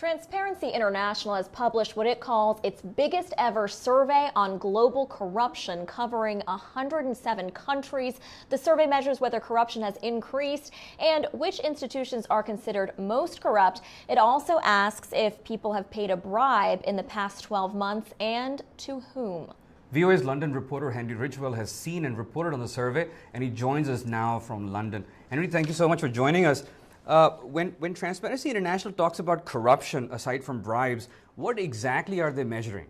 Transparency International has published what it calls its biggest ever survey on global corruption, covering 107 countries. The survey measures whether corruption has increased and which institutions are considered most corrupt. It also asks if people have paid a bribe in the past 12 months and to whom. VOA's London reporter Henry Ridgwell has seen and reported on the survey, and he joins us now from London. Henry, thank you so much for joining us. When Transparency International talks about corruption, aside from bribes, what exactly are they measuring?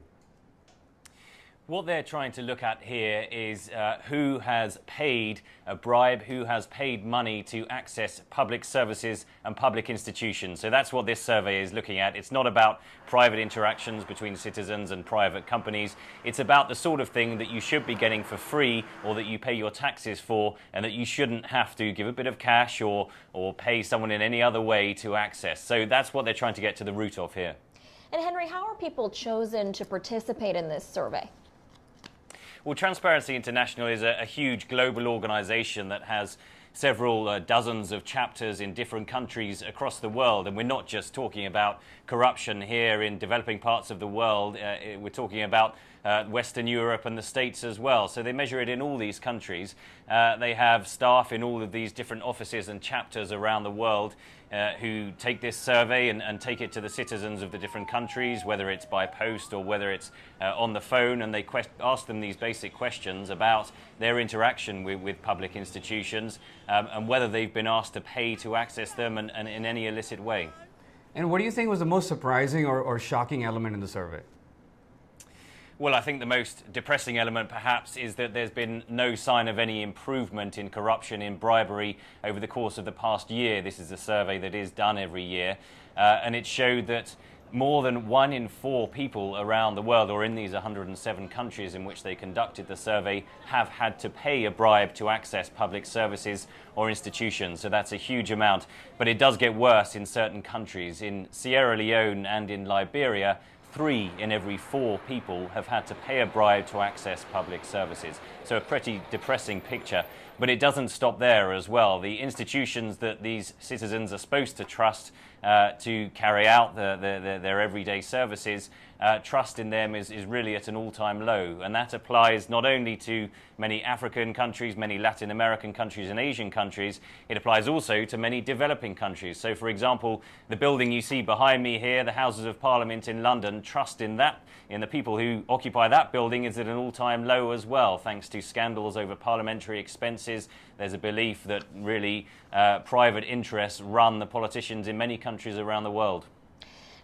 What they're trying to look at here is who has paid a bribe, who has paid money to access public services and public institutions. So that's what this survey is looking at. It's not about private interactions between citizens and private companies. It's about the sort of thing that you should be getting for free or that you pay your taxes for, and that you shouldn't have to give a bit of cash or pay someone in any other way to access. So that's what they're trying to get to the root of here. And Henry, how are people chosen to participate in this survey? Well, Transparency International is a huge global organization that has several dozens of chapters in different countries across the world. And we're not just talking about corruption here in developing parts of the world. We're talking about Western Europe and the States as well. So they measure it in all these countries. They have staff in all of these different offices and chapters around the world who take this survey and take it to the citizens of the different countries, whether it's by post or whether it's on the phone, and they ask them these basic questions about their interaction with public institutions and whether they've been asked to pay to access them and in any illicit way. And what do you think was the most surprising or shocking element in the survey? Well, I think the most depressing element perhaps is that there's been no sign of any improvement in corruption, in bribery over the course of the past year. This is a survey that is done every year, and it showed that more than 1 in 4 people around the world, or in these 107 countries in which they conducted the survey, have had to pay a bribe to access public services or institutions. So that's a huge amount. But it does get worse in certain countries. In Sierra Leone and in Liberia, 3 in every 4 people have had to pay a bribe to access public services. So a pretty depressing picture. But it doesn't stop there as well. The institutions that these citizens are supposed to trust to carry out their everyday services, trust in them is really at an all-time low. And that applies not only to many African countries, many Latin American countries and Asian countries, it applies also to many developing countries. So, for example, the building you see behind me here, the Houses of Parliament in London, trust in the people who occupy that building is at an all-time low as well, thanks to scandals over parliamentary expenses. There's a belief that really private interests run the politicians in many countries around the world.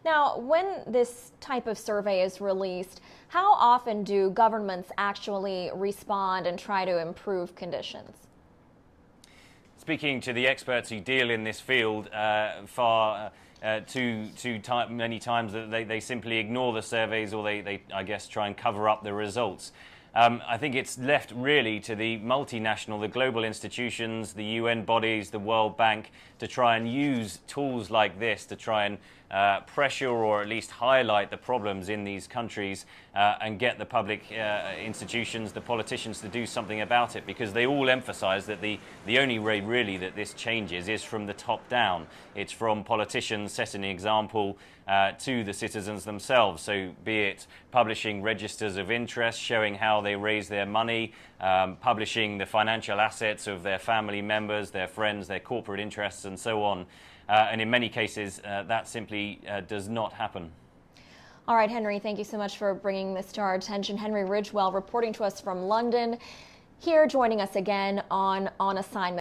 Now, when this type of survey is released, how often do governments actually respond and try to improve conditions? Speaking to the experts who deal in this field, many times that they simply ignore the surveys, or they I guess, try and cover up the results. I think it's left really to the multinational, the global institutions, the UN bodies, the World Bank, to try and use tools like this to try and pressure or at least highlight the problems in these countries and get the public institutions, the politicians, to do something about it, because they all emphasize that the only way really that this changes is from the top down. It's from politicians setting an example to the citizens themselves. So be it publishing registers of interest, showing how they raise their money, publishing the financial assets of their family members, their friends, their corporate interests, and so on. And in many cases, that simply does not happen. All right, Henry, thank you so much for bringing this to our attention. Henry Ridgwell reporting to us from London, here joining us again on assignment.